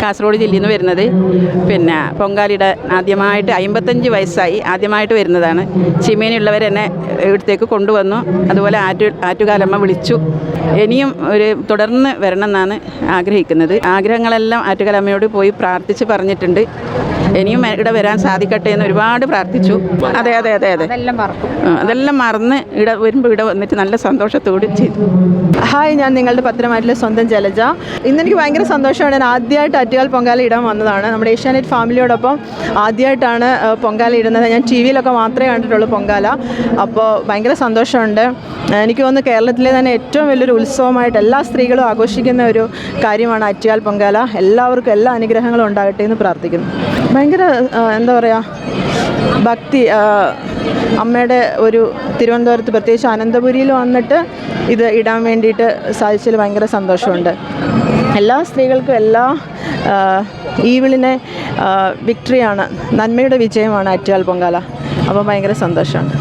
കാസർഗോഡ് ജില്ലയിൽ നിന്ന് വരുന്നത്. പിന്നെ പൊങ്കാലയുടെ ആദ്യമായിട്ട് 55 വയസ്സായി ആദ്യമായിട്ട് വരുന്നതാണ്. ചീമേനിയുള്ളവർ എന്നെ ഇവിടത്തേക്ക് കൊണ്ടുവന്നു. അതുപോലെ ആറ്റുകാലമ്മ വിളിച്ചു. ഇനിയും തുടർന്ന് വരണം എന്നാണ് ആഗ്രഹിക്കുന്നത്. ആഗ്രഹങ്ങളെല്ലാം ആറ്റുകാലമ്മയോട് പോയി പ്രാർത്ഥിച്ച് പറഞ്ഞിട്ടുണ്ട്. ഇനിയും ഇവിടെ വരാൻ സാധിക്കട്ടെ എന്ന് ഒരുപാട് പ്രാർത്ഥിച്ചു. അതെ അതെല്ലാം മറന്ന് ഇവിടെ വന്നിട്ട് നല്ല സന്തോഷത്തോട് ചെയ്തു. ഹായ്, ഞാൻ നിങ്ങളുടെ പത്രമായിട്ടുള്ള സ്വന്തം ജലജ. ഇന്നെനിക്ക് ഭയങ്കര സന്തോഷമാണ്. ഞാൻ ആദ്യമായിട്ട് ആറ്റുകാൽ പൊങ്കാല ഇടാൻ വന്നതാണ്. നമ്മുടെ ഏഷ്യാനെറ്റ് ഫാമിലിയോടൊപ്പം ആദ്യമായിട്ടാണ് പൊങ്കാല ഇടുന്നത്. ഞാൻ ടി വിയിലൊക്കെ മാത്രമേ കണ്ടിട്ടുള്ളൂ പൊങ്കാല. അപ്പോൾ ഭയങ്കര സന്തോഷമുണ്ട്. എനിക്ക് തോന്നുന്നു കേരളത്തിലെ തന്നെ ഏറ്റവും വലിയൊരു ഉത്സവമായിട്ട് എല്ലാ സ്ത്രീകളും ആഘോഷിക്കുന്ന ഒരു കാര്യമാണ് ആറ്റുകാൽ പൊങ്കാല. എല്ലാവർക്കും എല്ലാ അനുഗ്രഹങ്ങളും ഉണ്ടാകട്ടെ എന്ന് പ്രാർത്ഥിക്കുന്നു. ഭയങ്കര എന്താ പറയുക, ഭക്തി. അമ്മയുടെ ഒരു തിരുവനന്തപുരത്ത് പ്രത്യേകിച്ച് അനന്തപുരിയിൽ വന്നിട്ട് ഇത് ഇടാൻ വേണ്ടിയിട്ട് സാധിച്ചതിൽ ഭയങ്കര സന്തോഷമുണ്ട്. എല്ലാ സ്ത്രീകൾക്കും എല്ലാ ഈവിളിനെ വിക്ടറിയാണ്, നന്മയുടെ വിജയമാണ് ആറ്റുകാൽ പൊങ്കാല. അപ്പോൾ ഭയങ്കര സന്തോഷമുണ്ട്.